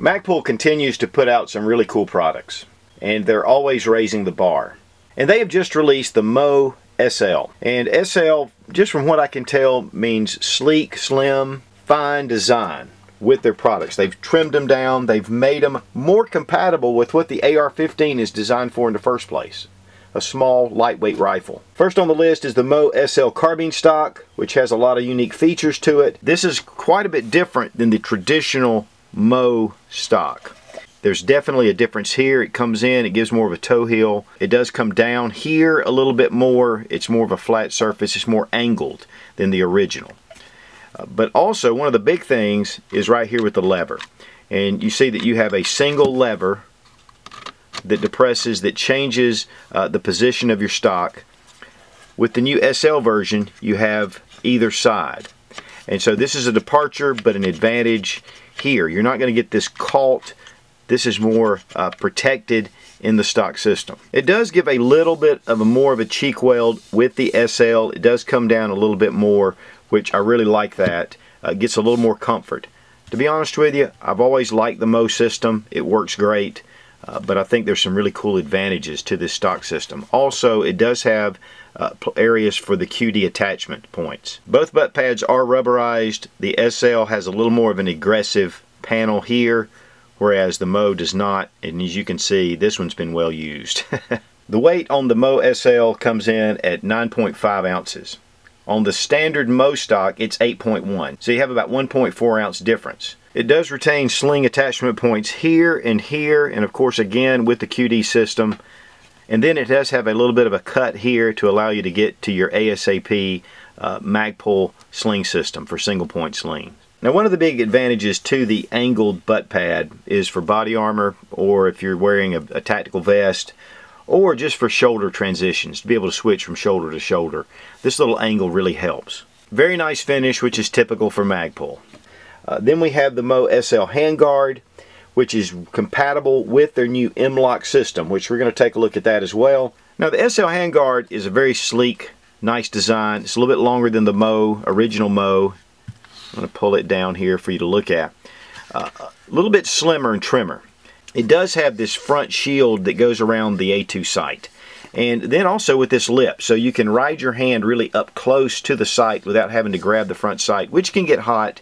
Magpul continues to put out some really cool products, and they're always raising the bar. And they have just released the MOE SL. And SL, just from what I can tell, means sleek, slim, fine design with their products. They've trimmed them down, they've made them more compatible with what the AR-15 is designed for in the first place. A small, lightweight rifle. First on the list is the MOE SL carbine stock, which has a lot of unique features to it. This is quite a bit different than the traditional MOE stock. There's definitely a difference here. It comes in, it gives more of a toe heel. It does come down here a little bit more. It's more of a flat surface. It's more angled than the original. But also, one of the big things is right here with the lever. And you see that you have a single lever that depresses, that changes the position of your stock. With the new SL version, you have either side. And so this is a departure, but an advantage here. You're not going to get this caught. This is more protected in the stock system. It does give a little bit of more of a cheek weld with the SL. It does come down a little bit more, which I really like that. Gets a little more comfort. To be honest with you, I've always liked the MOE system. It works great, but I think there's some really cool advantages to this stock system. Also, it does have areas for the QD attachment points. Both butt pads are rubberized. The SL has a little more of an aggressive panel here, whereas the MOE does not, and as you can see, this one's been well used. The weight on the MOE SL comes in at 9.5 ounces. On the standard MOE stock, it's 8.1, so you have about 1.4 ounce difference. It does retain sling attachment points here, and of course again with the QD system. And then it does have a little bit of a cut here to allow you to get to your ASAP Magpul sling system for single point sling. Now, one of the big advantages to the angled butt pad is for body armor, or if you're wearing a tactical vest, or just for shoulder transitions, to be able to switch from shoulder to shoulder. This little angle really helps. Very nice finish, which is typical for Magpul. Then we have the MOE SL handguard, which is compatible with their new M-Lok system, which we're going to take a look at that as well. Now, the SL handguard is a very sleek, nice design. It's a little bit longer than the MOE, original MOE. I'm going to pull it down here for you to look at. A little bit slimmer and trimmer. It does have this front shield that goes around the A2 sight. And then also with this lip, so you can ride your hand really up close to the sight without having to grab the front sight, which can get hot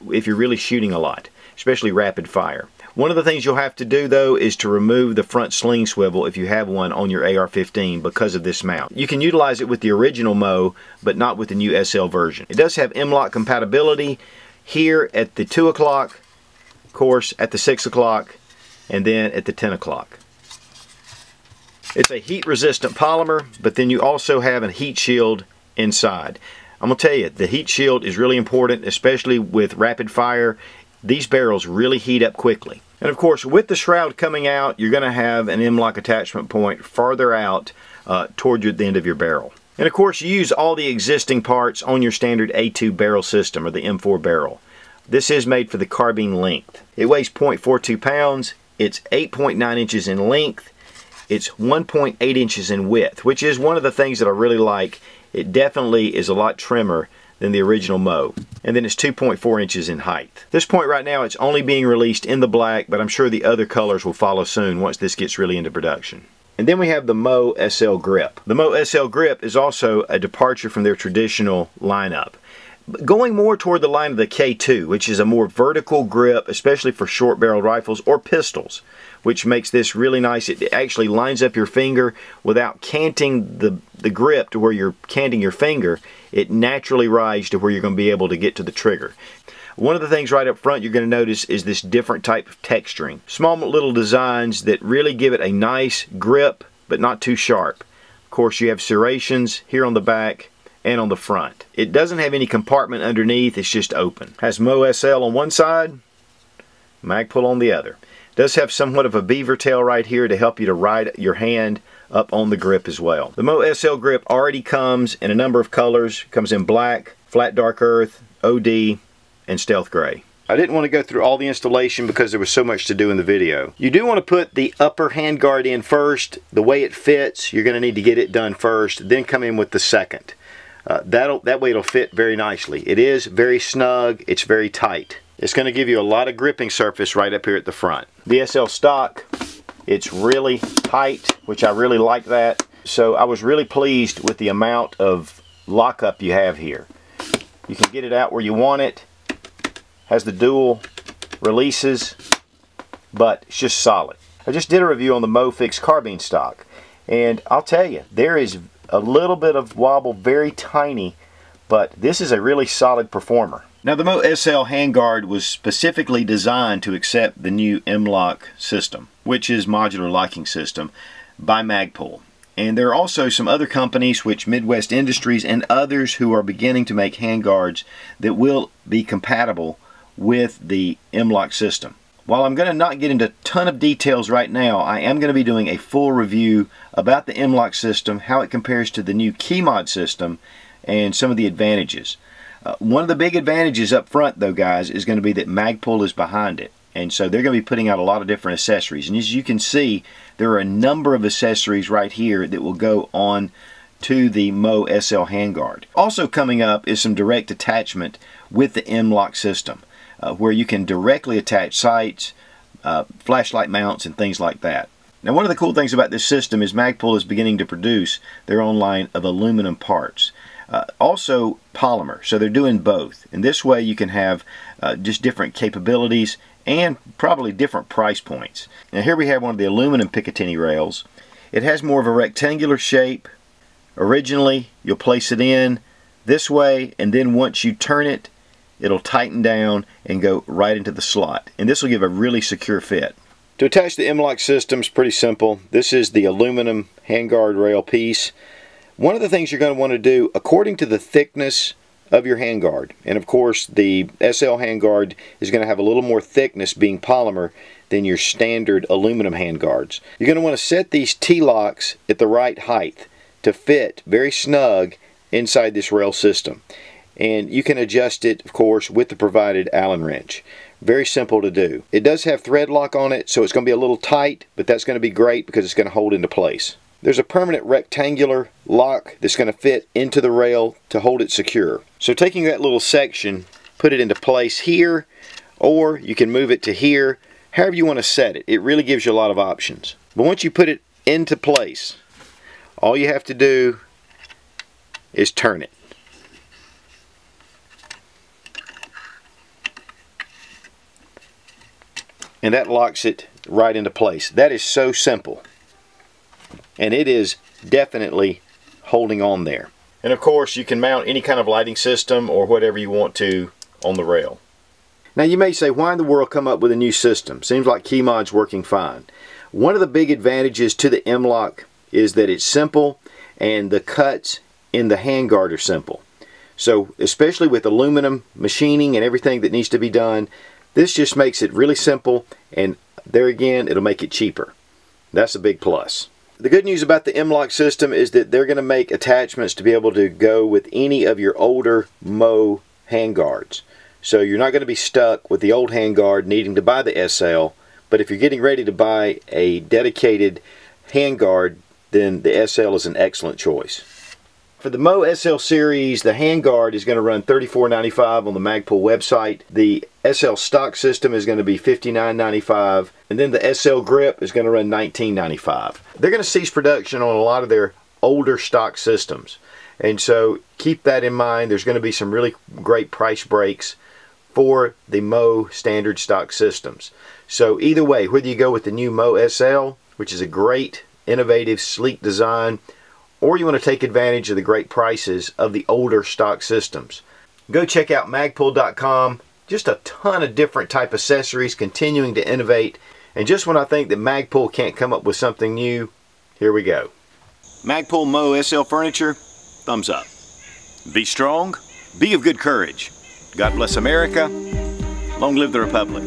if you're really shooting a lot, especially rapid fire. One of the things you'll have to do though is to remove the front sling swivel if you have one on your AR-15 because of this mount. You can utilize it with the original MOE, but not with the new SL version. It does have M-Lok compatibility here at the 2 o'clock, of course at the 6 o'clock, and then at the 10 o'clock. It's a heat resistant polymer, but then you also have a heat shield inside. I'm going to tell you, the heat shield is really important, especially with rapid fire. These barrels really heat up quickly. And of course, with the shroud coming out, you're going to have an M-Lok attachment point farther out toward the end of your barrel. And of course, you use all the existing parts on your standard A2 barrel system, or the M4 barrel. This is made for the carbine length. It weighs 0.42 pounds. It's 8.9 inches in length. It's 1.8 inches in width, which is one of the things that I really like. It definitely is a lot trimmer than the original MOE. And then it's 2.4 inches in height. At this point right now, it's only being released in the black, but I'm sure the other colors will follow soon once this gets really into production. And then we have the MOE SL grip. The MOE SL grip is also a departure from their traditional lineup, going more toward the line of the K2, which is a more vertical grip, especially for short barreled rifles or pistols, which makes this really nice. It actually lines up your finger without canting the grip to where you're canting your finger. It naturally rides to where you're going to be able to get to the trigger. One of the things right up front you're going to notice is this different type of texturing. Small little designs that really give it a nice grip, but not too sharp. Of course, you have serrations here on the back and on the front. It doesn't have any compartment underneath, it's just open. Has MOE SL on one side, Magpul on the other. Does have somewhat of a beaver tail right here to help you to ride your hand up on the grip as well. The MOE SL grip already comes in a number of colors. It comes in black, flat dark earth, OD, and stealth gray. I didn't want to go through all the installation because there was so much to do in the video. You do want to put the upper handguard in first. The way it fits, you're going to need to get it done first, then come in with the second. That way it'll fit very nicely. It is very snug, it's very tight. It's going to give you a lot of gripping surface right up here at the front. The SL stock, it's really tight, which I really like that. So I was really pleased with the amount of lockup you have here. You can get it out where you want it. Has the dual releases, but it's just solid. I just did a review on the MoFix carbine stock, and I'll tell you, there is a little bit of wobble, very tiny, but this is a really solid performer. Now the MOE SL handguard was specifically designed to accept the new M-Lok system, which is modular locking system by Magpul. And there are also some other companies, which Midwest Industries and others, who are beginning to make handguards that will be compatible with the M-Lok system. While I'm going to not get into a ton of details right now, I am going to be doing a full review about the M-Lok system, how it compares to the new KeyMod system, and some of the advantages. One of the big advantages up front, though, guys, is going to be that Magpul is behind it. And so they're going to be putting out a lot of different accessories. And as you can see, there are a number of accessories right here that will go on to the MOE SL handguard. Also coming up is some direct attachment with the M-Lok system, where you can directly attach sights, flashlight mounts, and things like that. Now, one of the cool things about this system is Magpul is beginning to produce their own line of aluminum parts. Also polymer, so they're doing both. And this way you can have just different capabilities and probably different price points. Now here we have one of the aluminum Picatinny rails. It has more of a rectangular shape. Originally you'll place it in this way, and then once you turn it, it'll tighten down and go right into the slot. And this will give a really secure fit. To attach the M-Lok system is pretty simple. This is the aluminum handguard rail piece. One of the things you're going to want to do, according to the thickness of your handguard, and of course the SL handguard is going to have a little more thickness being polymer than your standard aluminum handguards. You're going to want to set these T-locks at the right height to fit very snug inside this rail system. And you can adjust it, of course, with the provided Allen wrench. Very simple to do. It does have thread lock on it, so it's going to be a little tight, but that's going to be great because it's going to hold into place. There's a permanent rectangular lock that's going to fit into the rail to hold it secure. So taking that little section, put it into place here, or you can move it to here, however you want to set it. It really gives you a lot of options. But once you put it into place, all you have to do is turn it. And that locks it right into place. That is so simple. And it is definitely holding on there. And of course you can mount any kind of lighting system or whatever you want to on the rail. Now you may say, why in the world come up with a new system? Seems like KeyMod's working fine. One of the big advantages to the M-Lok is that it's simple, and the cuts in the handguard are simple. So especially with aluminum machining and everything that needs to be done, this just makes it really simple, and there again, it'll make it cheaper. That's a big plus. The good news about the M-Lok system is that they're going to make attachments to be able to go with any of your older MOE handguards. So you're not going to be stuck with the old handguard needing to buy the SL, but if you're getting ready to buy a dedicated handguard, then the SL is an excellent choice. For the MOE SL series, the handguard is going to run $34.95 on the Magpul website. The SL stock system is going to be $59.95, and then the SL grip is going to run $19.95. They're going to cease production on a lot of their older stock systems, and so keep that in mind. There's going to be some really great price breaks for the MOE standard stock systems. So either way, whether you go with the new MOE SL, which is a great, innovative, sleek design, or you want to take advantage of the great prices of the older stock systems, go check out magpul.com. Just a ton of different type accessories, continuing to innovate. And just when I think that Magpul can't come up with something new, here we go. Magpul MOE SL furniture, thumbs up. Be strong, be of good courage. God bless America. Long live the Republic.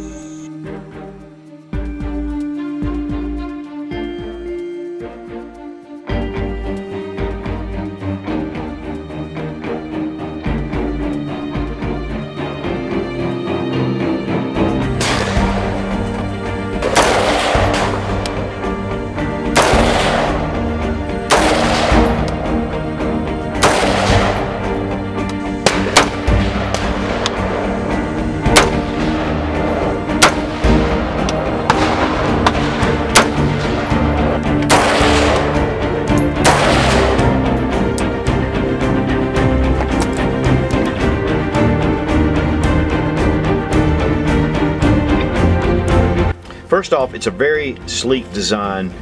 First off, it's a very sleek design.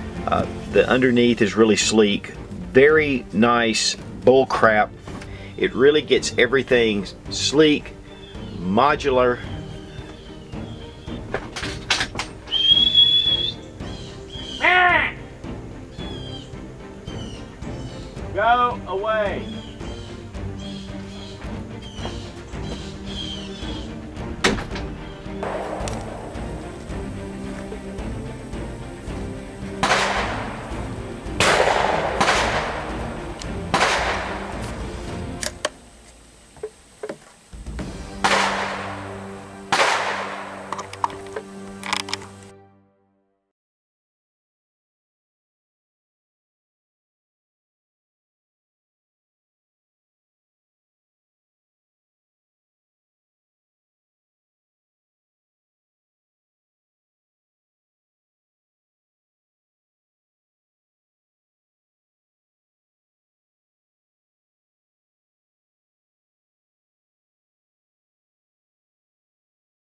The underneath is really sleek. Very nice bull crap. It really gets everything sleek, modular. Go away.